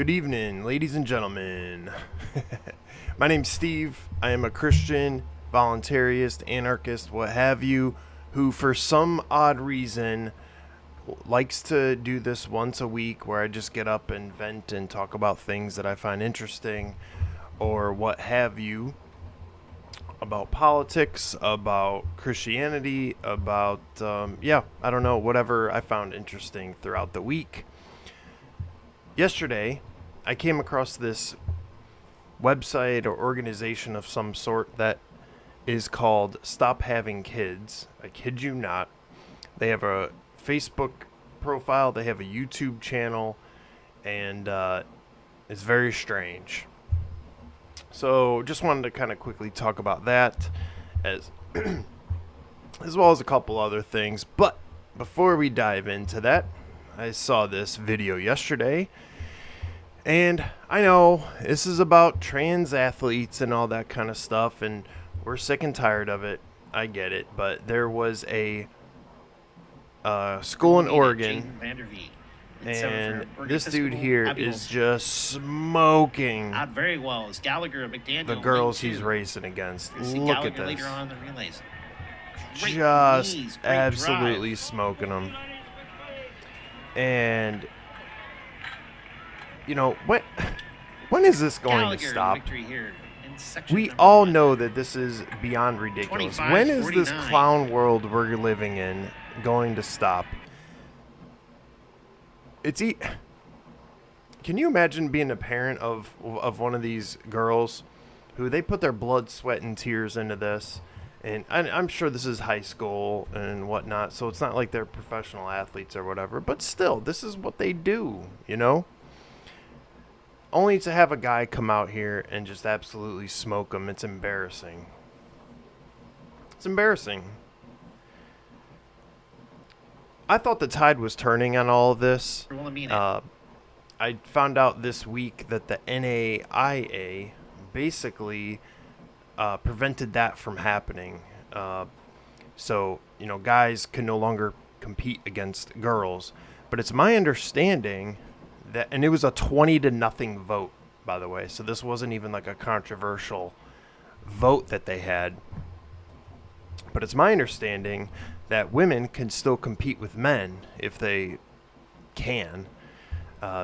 Good evening, ladies and gentlemen. My name's Steve. I am a Christian, voluntarist, anarchist, what have you, who for some odd reason likes to do this once a week where I just get up and vent and talk about things that I find interesting or what have you, about politics, about Christianity, about, I don't know, whatever I found interesting throughout the week. Yesterday, I came across this website or organization of some sort that is called Stop Having Kids. I kid you not. They have a Facebook profile, they have a YouTube channel, and it's very strange. So just wanted to kind of quickly talk about that as as well as a couple other things. But before we dive into that, I saw this video yesterday, and I know this is about trans athletes and all that kind of stuff, and we're sick and tired of it. I get it, but there was a school in Oregon, and this dude here is just smoking out very well as Gallagher and McDaniel the girls he's racing against. Look at this. Later on in the relays. Just knees, absolutely drive. smoking them. And you know when is this going Gallagher, to stop? victory here in section We number all 1. know that this is beyond ridiculous. 25, When is this 49. clown world we're living in going to stop? Can you imagine being a parent of one of these girls who they put their blood, sweat, and tears into this? And I'm sure this is high school and whatnot, so it's not like they're professional athletes or whatever. But still, this is what they do, you know? Only to have a guy come out here and just absolutely smoke them. It's embarrassing. It's embarrassing. I thought the tide was turning on all of this. I found out this week that the NAIA basically prevented that from happening. So, you know, guys can no longer compete against girls. But it's my understanding that, and it was a 20-0 vote, by the way. So this wasn't even like a controversial vote that they had. But it's my understanding that women can still compete with men if they can.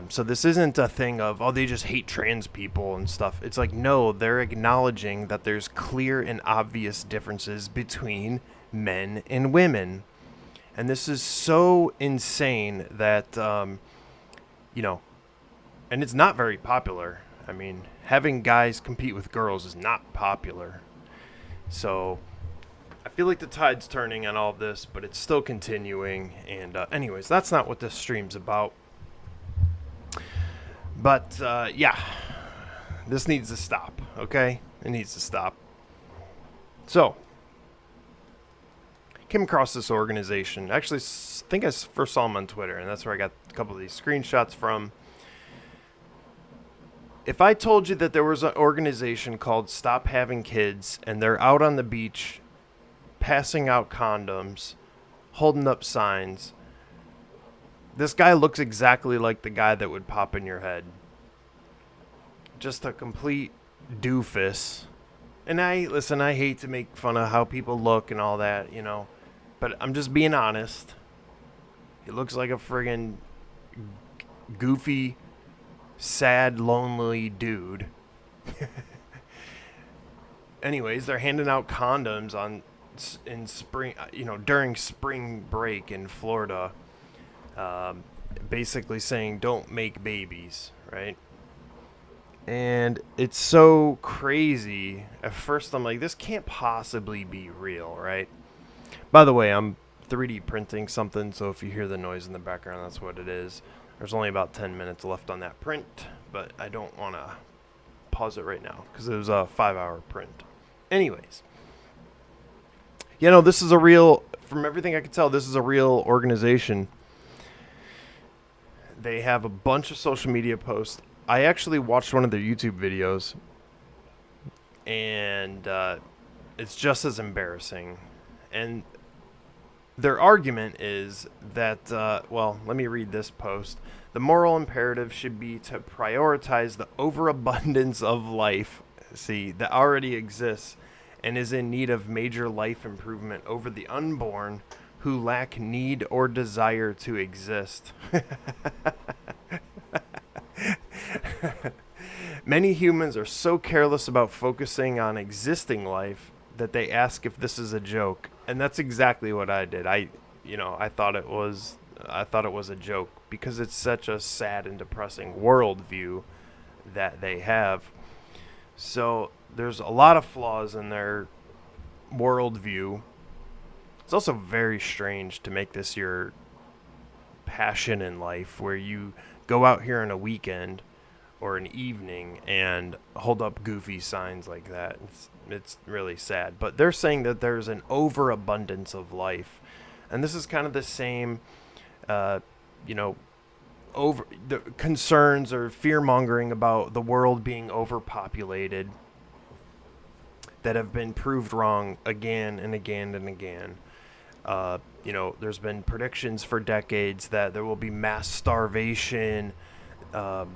So this isn't a thing of, oh, they just hate trans people and stuff. It's like, no, they're acknowledging that there's clear and obvious differences between men and women. And this is so insane that, you know, and it's not very popular. I mean, having guys compete with girls is not popular. So I feel like the tide's turning on all of this, but it's still continuing. And anyways, that's not what this stream's about. But, yeah, this needs to stop, okay? It needs to stop. So, came across this organization. Actually, I think I first saw them on Twitter, and that's where I got a couple of these screenshots from. If I told you that there was an organization called Stop Having Kids, and they're out on the beach passing out condoms, holding up signs, this guy looks exactly like the guy that would pop in your head. Just a complete doofus. And I hate to make fun of how people look and all that, you know. But I'm just being honest. He looks like a friggin' goofy, sad, lonely dude. Anyways, they're handing out condoms in spring, you know, during spring break in Florida. Basically saying don't make babies, right? And it's so crazy. At first I'm like, this can't possibly be real, right? By the way, I'm 3D printing something, so if you hear the noise in the background, that's what it is. There's only about 10 minutes left on that print, but I don't want to pause it right now because it was a 5-hour print. Anyways, you know, this is a real, from everything I can tell, this is a real organization. They have a bunch of social media posts. I actually watched one of their YouTube videos, and it's just as embarrassing. And their argument is that, well, let me read this post. The moral imperative should be to prioritize the overabundance of life, see, that already exists and is in need of major life improvement over the unborn who lack need or desire to exist. Many humans are so careless about focusing on existing life that they ask if this is a joke, and that's exactly what I did. I thought it was a joke because it's such a sad and depressing worldview that they have. So there's a lot of flaws in their worldview. It's also very strange to make this your passion in life, where you go out here on a weekend or an evening and hold up goofy signs like that. It's really sad. But they're saying that there's an overabundance of life. And this is kind of the same, over the concerns or fear-mongering about the world being overpopulated that have been proved wrong again and again and again. There's been predictions for decades that there will be mass starvation, and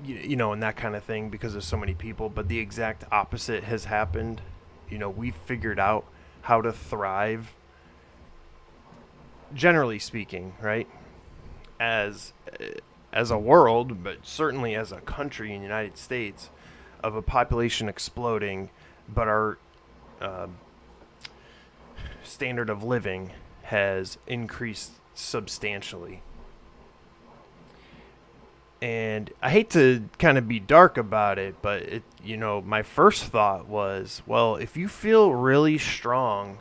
that kind of thing because there's so many people. But the exact opposite has happened. We've figured out how to thrive, generally speaking, right? As a world, but certainly as a country in the United States, of a population exploding, but our standard of living has increased substantially. And I hate to kind of be dark about it, but my first thought was, well, if you feel really strong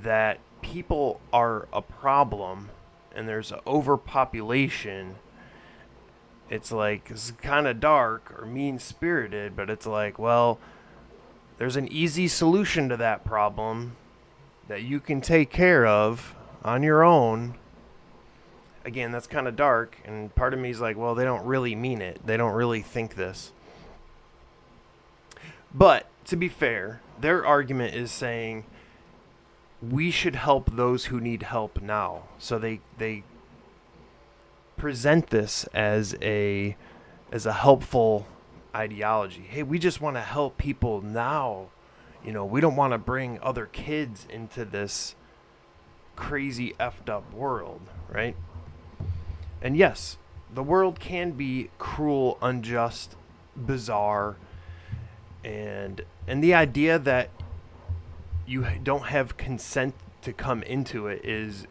that people are a problem and there's an overpopulation, it's like, it's kind of dark or mean-spirited, but it's like, well, there's an easy solution to that problem that you can take care of on your own. Again, that's kind of dark, and part of me is like, well, they don't really mean it. They don't really think this. But, to be fair, their argument is saying we should help those who need help now. So they present this as a helpful ideology. Hey, we just want to help people now. We don't want to bring other kids into this crazy effed up world, right? And yes, the world can be cruel, unjust, bizarre, and the idea that you don't have consent to come into it is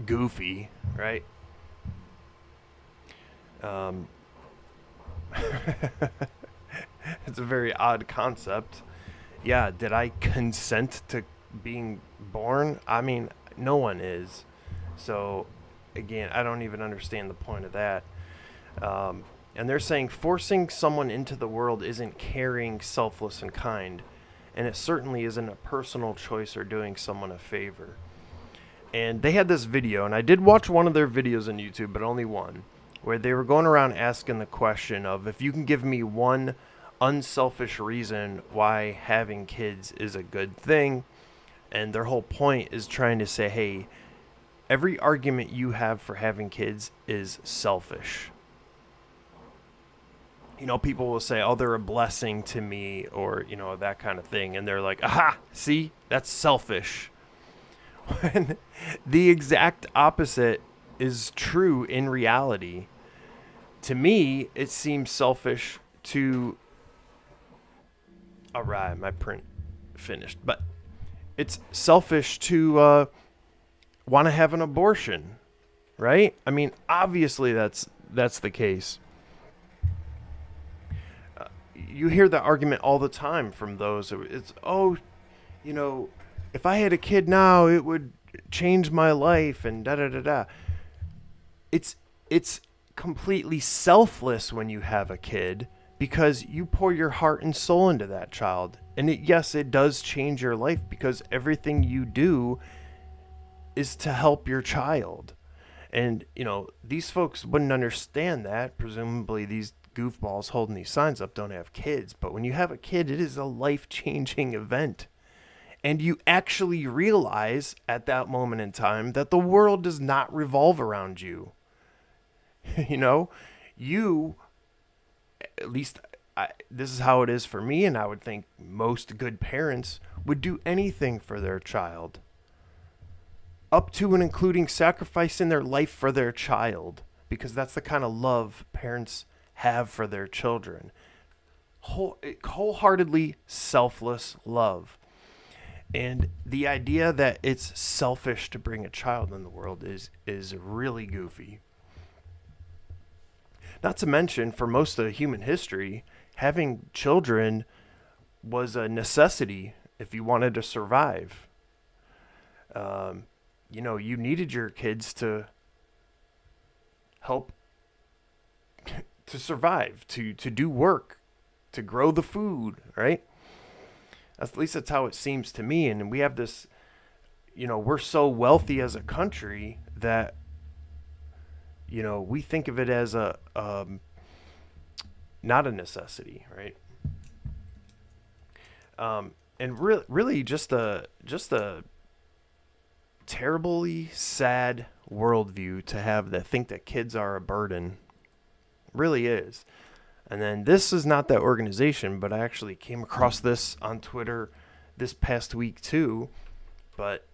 goofy, right? It's a very odd concept. Yeah, did I consent to being born? I mean, no one is. So, again, I don't even understand the point of that. And they're saying forcing someone into the world isn't caring, selfless, and kind. And it certainly isn't a personal choice or doing someone a favor. And they had this video, and I did watch one of their videos on YouTube, but only one, where they were going around asking the question of, if you can give me one unselfish reason why having kids is a good thing. And their whole point is trying to say, hey, every argument you have for having kids is selfish. People will say, oh, they're a blessing to me, or, that kind of thing. And they're like, aha, see, that's selfish. When the exact opposite is true in reality. To me, it seems selfish to... All right, my print finished. But it's selfish to want to have an abortion, right? I mean, obviously that's the case. You hear that argument all the time from those. It's, if I had a kid now, it would change my life and da-da-da-da. It's completely selfless when you have a kid because you pour your heart and soul into that child. And yes, it does change your life because everything you do is to help your child. And, these folks wouldn't understand that. Presumably these goofballs holding these signs up don't have kids. But when you have a kid, it is a life-changing event. And you actually realize at that moment in time that the world does not revolve around you. You know, you, at least this is how it is for me, and I would think most good parents would do anything for their child, up to and including sacrificing their life for their child, because that's the kind of love parents have for their children. Wholeheartedly selfless love. And the idea that it's selfish to bring a child in the world is really goofy. Not to mention, for most of human history, having children was a necessity if you wanted to survive. You needed your kids to help to survive, to do work, to grow the food, right? At least that's how it seems to me. And we have this, we're so wealthy as a country that, we think of it as a not a necessity, right? And really just a terribly sad worldview to have, that think that kids are a burden. Really is. And then this is not that organization, but I actually came across this on Twitter this past week too. But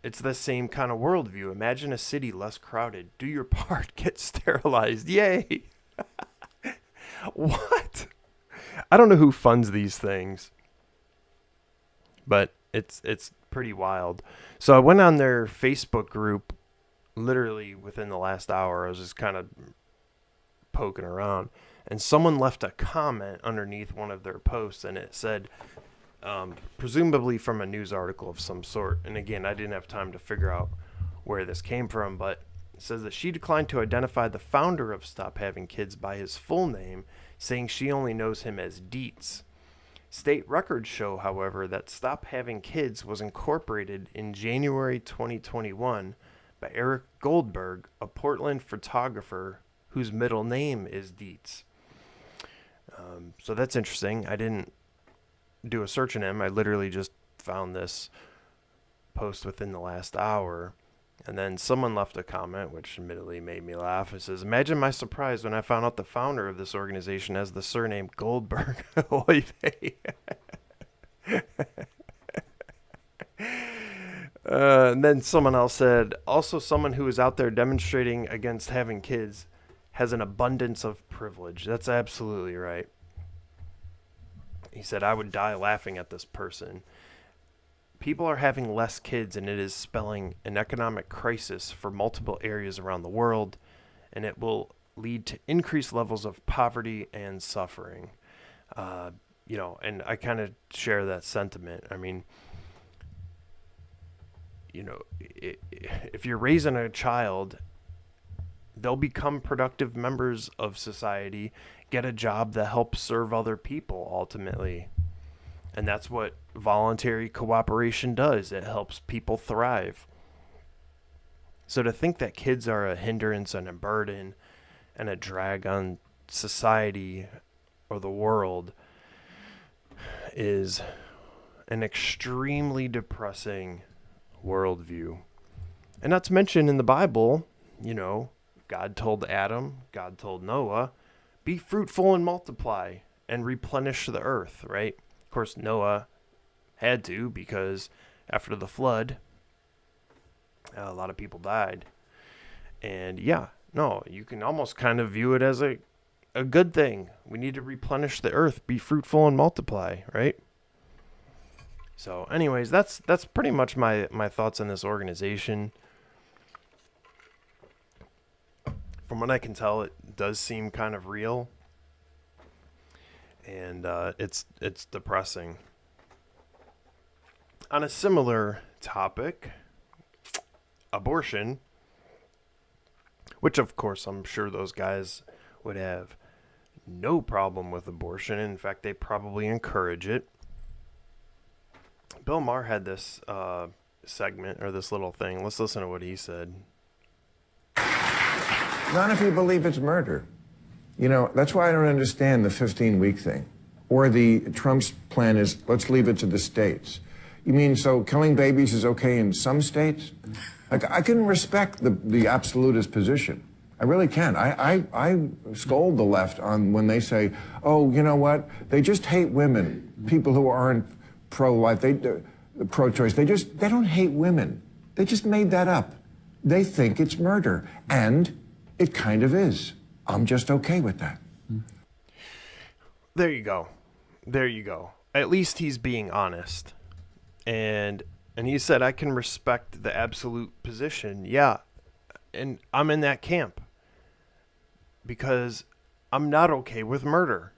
it's the same kind of worldview. Imagine a city less crowded. Do your part. Get sterilized. Yay. What? I don't know who funds these things, but it's pretty wild. So I went on their Facebook group literally within the last hour. I was just kind of poking around, and someone left a comment underneath one of their posts, and it said, presumably from a news article of some sort. And again, I didn't have time to figure out where this came from, but it says that she declined to identify the founder of Stop Having Kids by his full name, saying she only knows him as Dietz. State records show, however, that Stop Having Kids was incorporated in January 2021 by Eric Goldberg, a Portland photographer whose middle name is Dietz. So that's interesting. I didn't do a search on him. I literally just found this post within the last hour. And then someone left a comment, which admittedly made me laugh. It says, "Imagine my surprise when I found out the founder of this organization has the surname Goldberg." Oy vey. And then someone else said, "Also someone who is out there demonstrating against having kids has an abundance of privilege." That's absolutely right. He said, "I would die laughing at this person. People are having less kids, and it is spelling an economic crisis for multiple areas around the world, and it will lead to increased levels of poverty and suffering." And I kind of share that sentiment. I mean, if you're raising a child, they'll become productive members of society, get a job that helps serve other people ultimately. And that's what voluntary cooperation does. It helps people thrive. So to think that kids are a hindrance and a burden and a drag on society or the world is an extremely depressing worldview. And not to mention in the Bible, God told Adam, God told Noah, be fruitful and multiply and replenish the earth, right? Of course, Noah had to, because after the flood, a lot of people died. And you can almost kind of view it as a good thing. We need to replenish the earth, be fruitful and multiply, right? So anyways, that's pretty much my thoughts on this organization. From what I can tell, it does seem kind of real. And it's depressing. On a similar topic, abortion, which of course I'm sure those guys would have no problem with abortion. In fact, they probably encourage it. Bill Maher had this segment, or this little thing. Let's listen to what he said. Not if you believe it's murder. That's why I don't understand the 15-week thing. Or Trump's plan is, let's leave it to the states. You mean so killing babies is okay in some states? Like, I can respect the absolutist position. I really can. I scold the left on when they say, oh, you know what? They just hate women, people who aren't pro-life, pro-choice. They don't hate women. They just made that up. They think it's murder. And it kind of is. I'm just okay with that. There you go. There you go. At least he's being honest. And he said, I can respect the absolute position. Yeah. And I'm in that camp. Because I'm not okay with murder.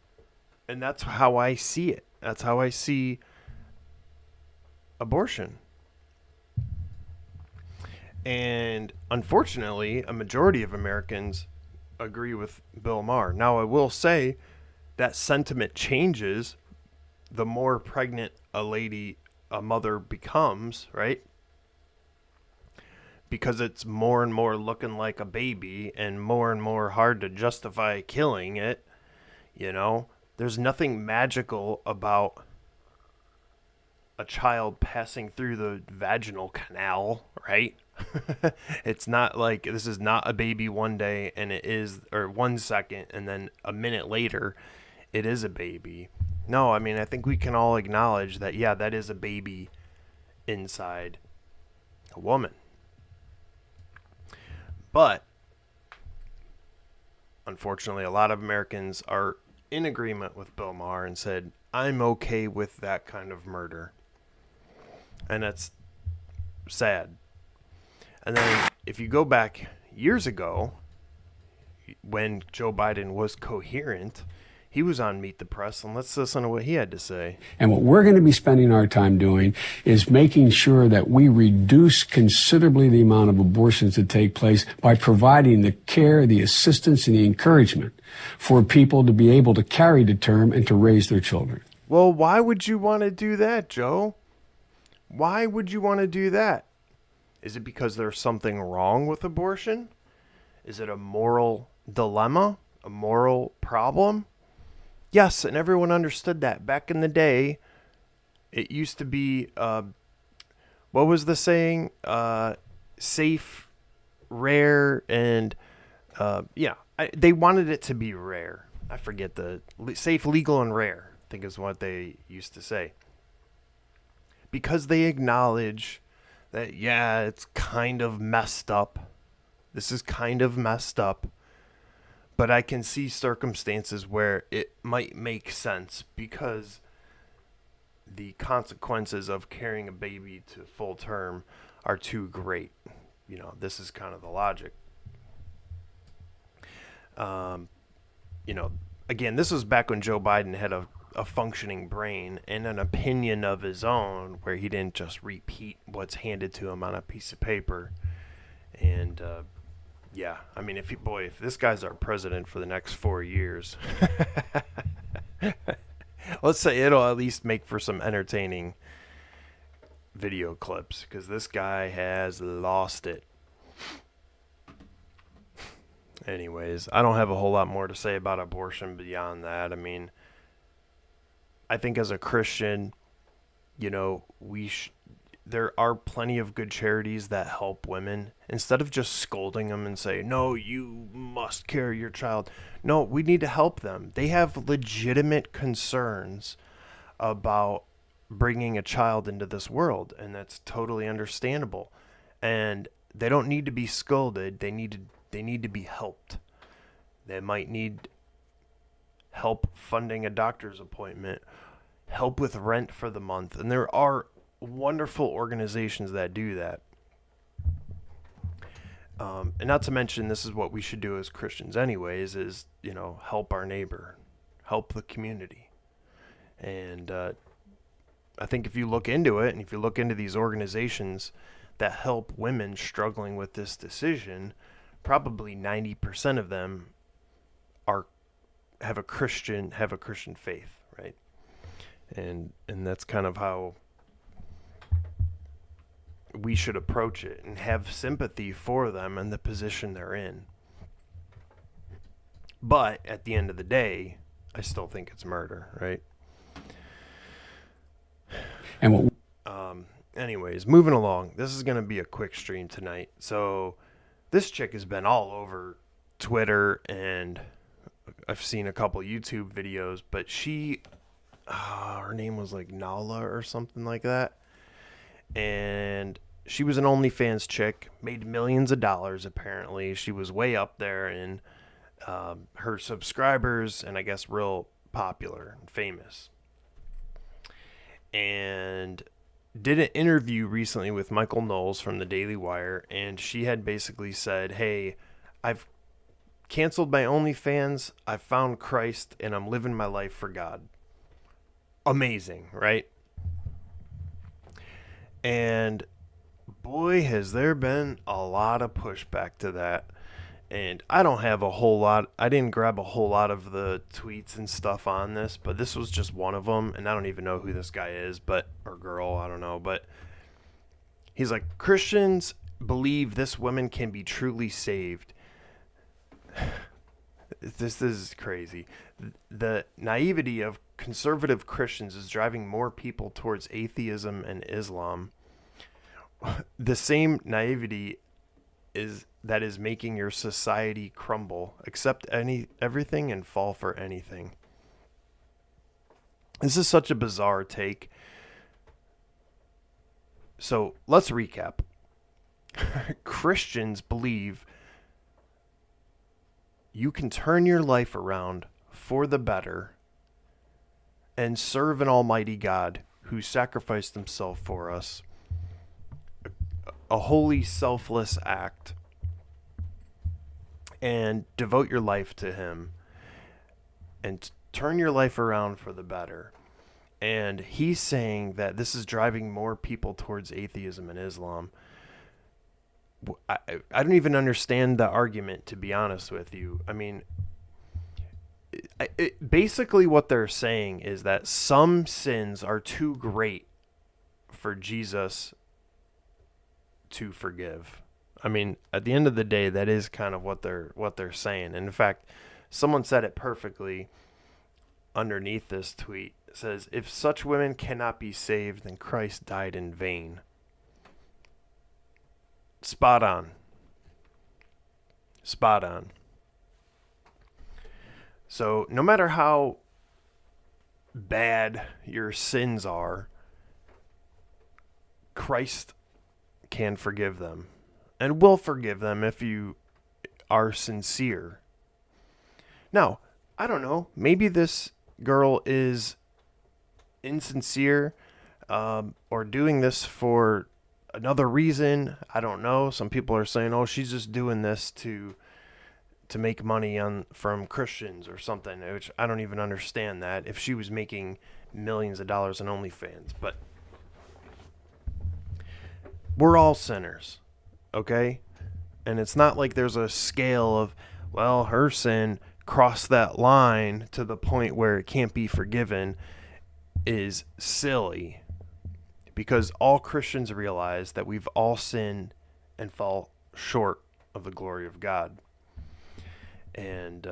And that's how I see it. That's how I see abortion. And unfortunately, a majority of Americans agree with Bill Maher. Now, I will say that sentiment changes the more pregnant a mother becomes, right? Because it's more and more looking like a baby and more hard to justify killing it. You know, there's nothing magical about a child passing through the vaginal canal, right? It's not like this is not a baby one day and it is, or 1 second, and then a minute later it is a baby. No, I mean, I think we can all acknowledge that, yeah, that is a baby inside a woman. But unfortunately, a lot of Americans are in agreement with Bill Maher and said, I'm okay with that kind of murder. And that's sad. And then if you go back years ago, when Joe Biden was coherent, he was on Meet the Press, and let's listen to what he had to say. And what we're going to be spending our time doing is making sure that we reduce considerably the amount of abortions that take place by providing the care, the assistance, and the encouragement for people to be able to carry to term and to raise their children. Well, why would you want to do that, Joe? Why would you want to do that? Is it because there's something wrong with abortion? Is it a moral dilemma? A moral problem? Yes, and everyone understood that. Back in the day, it used to be, what was the saying? Safe, rare, and, they wanted it to be rare. I forget safe, legal, and rare, I think is what they used to say. Because they acknowledge that, yeah, it's kind of messed up. This is kind of messed up. But I can see circumstances where it might make sense because the consequences of carrying a baby to full term are too great. You know, this is kind of the logic. Again, this was back when Joe Biden had a functioning brain and an opinion of his own where he didn't just repeat what's handed to him on a piece of paper. And, yeah, I mean, if this guy's our president for the next 4 years, let's say it'll at least make for some entertaining video clips, because this guy has lost it. Anyways, I don't have a whole lot more to say about abortion beyond that. I mean, I think as a Christian, you know, there are plenty of good charities that help women. Instead of just scolding them and say, no, you must carry your child. No, we need to help them. They have legitimate concerns about bringing a child into this world, and that's totally understandable. And they don't need to be scolded. They need to be helped. They might need help funding a doctor's appointment, help with rent for the month. And there are wonderful organizations that do that. And not to mention, this is what we should do as Christians anyways, is, you know, help our neighbor, help the community. And I think if you look into it, and if you look into these organizations that help women struggling with this decision, probably 90% of them have a Christian faith, right? And that's kind of how we should approach it and have sympathy for them and the position they're in. But at the end of the day, I still think it's murder, right? And what anyways, moving along. This is going to be a quick stream tonight. So this chick has been all over Twitter, and I've seen a couple YouTube videos, but she, her name was like Nala or something like that. And she was an OnlyFans chick, made millions of dollars apparently. She was way up there in her subscribers, and I guess real popular and famous. And did an interview recently with Michael Knowles from the Daily Wire, and she had basically said, hey, I've canceled my OnlyFans, I've found Christ, and I'm living my life for God. Amazing, right? And boy, has there been a lot of pushback to that. And I don't have a whole lot. I didn't grab a whole lot of the tweets and stuff on this, but this was just one of them. And I don't even know who this guy is, or girl, I don't know. But he's like, Christians believe this woman can be truly saved. This is crazy. The naivety of conservative Christians is driving more people towards atheism and Islam. The same naivety that is making your society crumble, accept everything and fall for anything. This is such a bizarre take. So let's recap. Christians believe you can turn your life around for the better and serve an almighty God who sacrificed himself for us. A holy, selfless act, and devote your life to him and turn your life around for the better. And he's saying that this is driving more people towards atheism and Islam. I don't even understand the argument, to be honest with you. I mean, basically what they're saying is that some sins are too great for Jesus to forgive. I mean, at the end of the day, that is kind of what they're saying. And in fact, someone said it perfectly underneath this tweet. It says, if such women cannot be saved, then Christ died in vain. Spot on. Spot on. So no matter how bad your sins are, Christ can forgive them and will forgive them if you are sincere. Now, I don't know. Maybe this girl is insincere or doing this for another reason. I don't know. Some people are saying, oh, she's just doing this to make money from Christians or something, which I don't even understand that, if she was making millions of dollars on OnlyFans. But we're all sinners, okay? And it's not like there's a scale of, well, her sin crossed that line to the point where it can't be forgiven is silly. Because all Christians realize that we've all sinned and fall short of the glory of God. And,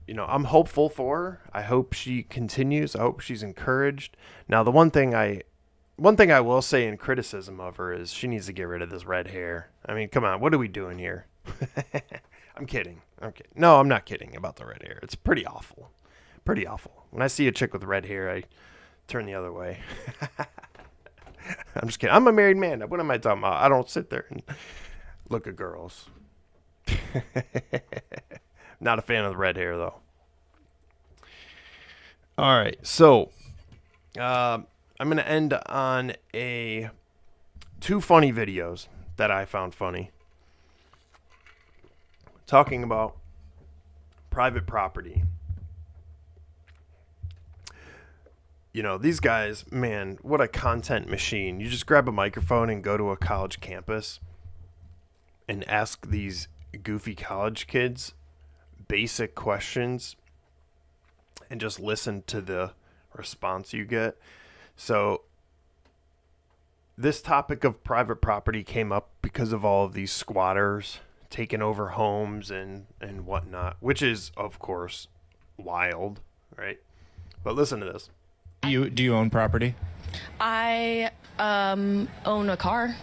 I'm hopeful for her. I hope she continues. I hope she's encouraged. Now, the one thing I will say in criticism of her is she needs to get rid of this red hair. I mean, come on, what are we doing here? I'm kidding. No, I'm not kidding about the red hair. It's pretty awful. Pretty awful. When I see a chick with red hair, I turn the other way. I'm just kidding. I'm a married man. What am I talking about? I don't sit there and look at girls. Not a fan of the red hair, though. All right, so I'm going to end on two funny videos that I found funny. Talking about private property. These guys, man, what a content machine. You just grab a microphone and go to a college campus and ask these goofy college kids basic questions and just listen to the response you get. So this topic of private property came up because of all of these squatters taking over homes and whatnot, which is, of course, wild, right? But listen to this. Do you own property? I Own a car.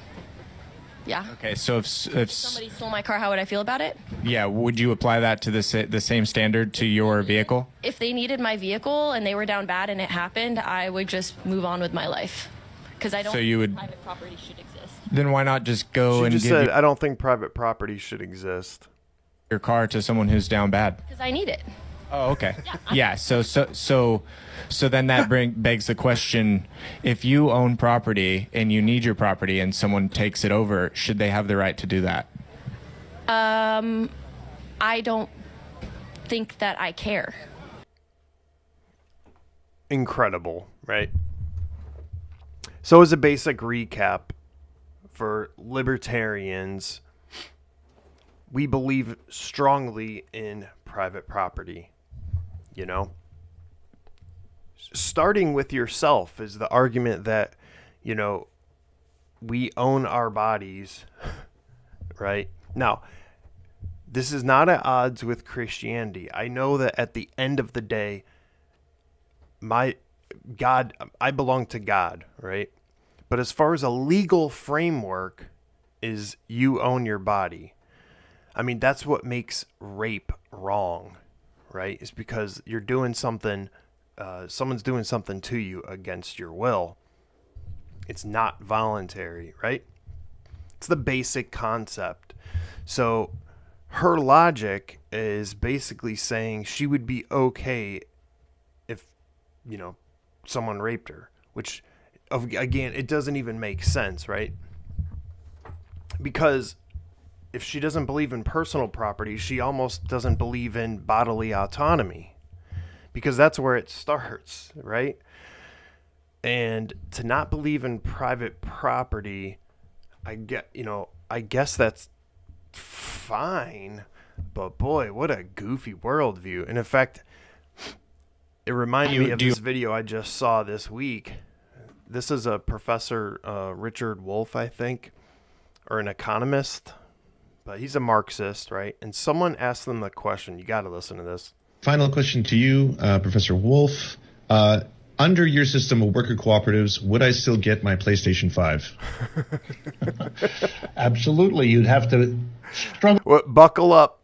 Yeah. Okay, so if Somebody stole my car, how would I feel about it? yeah, would you apply that to the same standard to your vehicle? If they needed my vehicle and they were down bad and it happened, I would just move on with my life. Because I don't So you think would- private property should exist. Then why not just go She and just give said, I don't think private property should exist. your car to someone who's down bad? Because I need it. Oh, okay. Yeah. So then that begs the question: if you own property and you need your property, and someone takes it over, should they have the right to do that? I don't think that I care. Incredible, right? So as a basic recap for libertarians, we believe strongly in private property. You know, starting with yourself is the argument that, you know, we own our bodies, right? Now, this is not at odds with Christianity. I know that at the end of the day, I belong to God, right? But as far as a legal framework is you own your body. I mean, that's what makes rape wrong, right? It's because you're doing something, someone's doing something to you against your will. It's not voluntary, right? It's the basic concept. So her logic is basically saying she would be okay if, you know, someone raped her, which, again, it doesn't even make sense, right? Because if she doesn't believe in personal property, she almost doesn't believe in bodily autonomy, because that's where it starts, right? And to not believe in private property, I guess that's fine, but boy, what a goofy worldview. And in fact, it reminded me of this video I just saw this week. This is a professor, Richard Wolff, I think, or an economist, but he's a Marxist, right? And someone asked them the question. You got to listen to this. Final question to you, Professor Wolff. Under your system of worker cooperatives, would I still get my PlayStation 5? Absolutely. You'd have to Buckle up.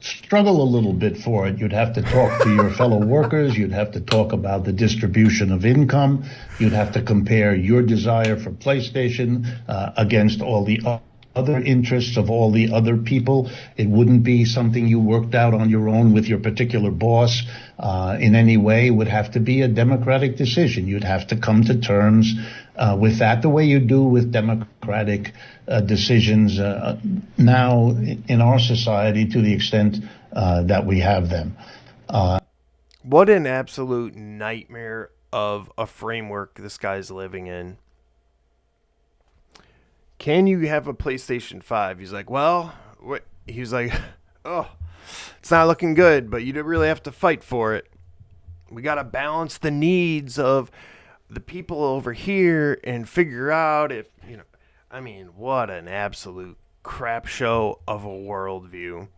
struggle a little bit for it. You'd have to talk to your fellow workers. You'd have to talk about the distribution of income. You'd have to compare your desire for PlayStation against all the other interests of all the other people. It wouldn't be something you worked out on your own with your particular boss in any way. It would have to be a democratic decision. You'd have to come to terms with that the way you do with democratic decisions now in our society, to the extent that we have them. What an absolute nightmare of a framework this guy's living in. Can you have a PlayStation 5? He's like, well, what? He's like, oh, it's not looking good, but you don't really have to fight for it. We got to balance the needs of the people over here and figure out if, you know, I mean, what an absolute crap show of a worldview.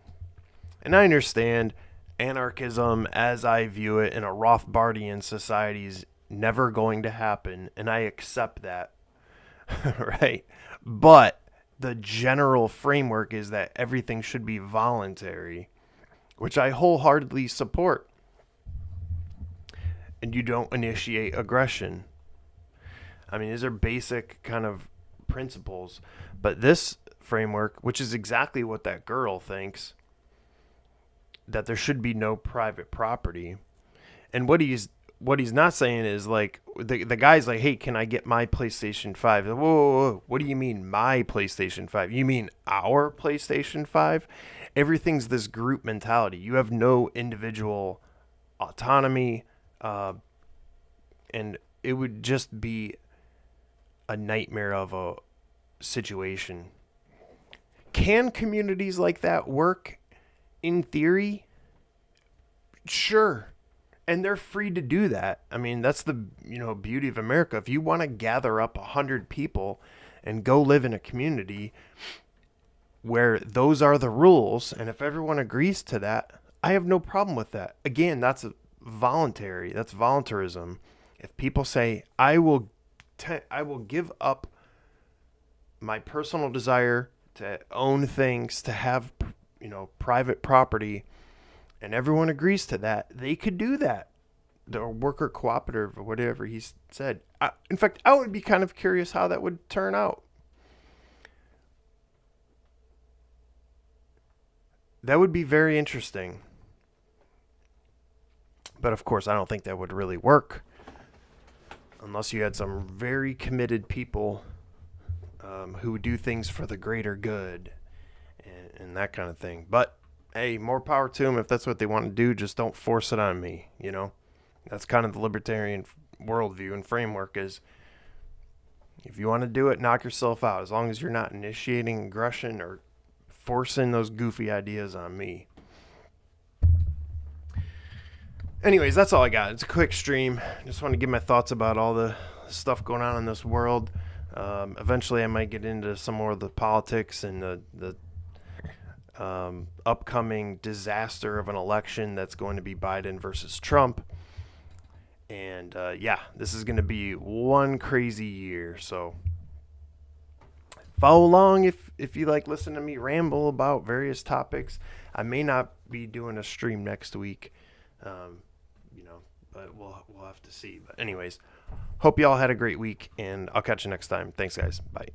And I understand anarchism as I view it in a Rothbardian society is never going to happen, and I accept that, right? But the general framework is that everything should be voluntary, which I wholeheartedly support. And you don't initiate aggression. I mean, these are basic kind of principles. But this framework, which is exactly what that girl thinks, that there should be no private property. And what he's not saying is, like, the guy's like, hey, can I get my PlayStation 5? Whoa, whoa, whoa. What do you mean my PlayStation 5? You mean our PlayStation 5? Everything's this group mentality. You have no individual autonomy, and it would just be a nightmare of a situation. Can communities like that work in theory? Sure. And they're free to do that. I mean, that's the, beauty of America. If you want to gather up 100 people and go live in a community where those are the rules, and if everyone agrees to that, I have no problem with that. Again, that's voluntary. That's voluntarism. If people say, I will give up my personal desire to own things, to have, private property, and everyone agrees to that, they could do that. The worker cooperative or whatever he said. In fact, I would be kind of curious how that would turn out. That would be very interesting. But of course, I don't think that would really work unless you had some very committed people who do things for the greater good and that kind of thing. But hey, more power to them if that's what they want to do. Just don't force it on me, That's kind of the libertarian worldview and framework is if you want to do it, knock yourself out. As long as you're not initiating aggression or forcing those goofy ideas on me. Anyways, that's all I got. It's a quick stream. Just want to give my thoughts about all the stuff going on in this world. Eventually, I might get into some more of the politics and the upcoming disaster of an election that's going to be Biden versus Trump. And this is going to be one crazy year. So follow along if you like listen to me ramble about various topics. I may not be doing a stream next week, but we'll have to see. But anyways, hope you all had a great week, and I'll catch you next time. Thanks, guys. Bye.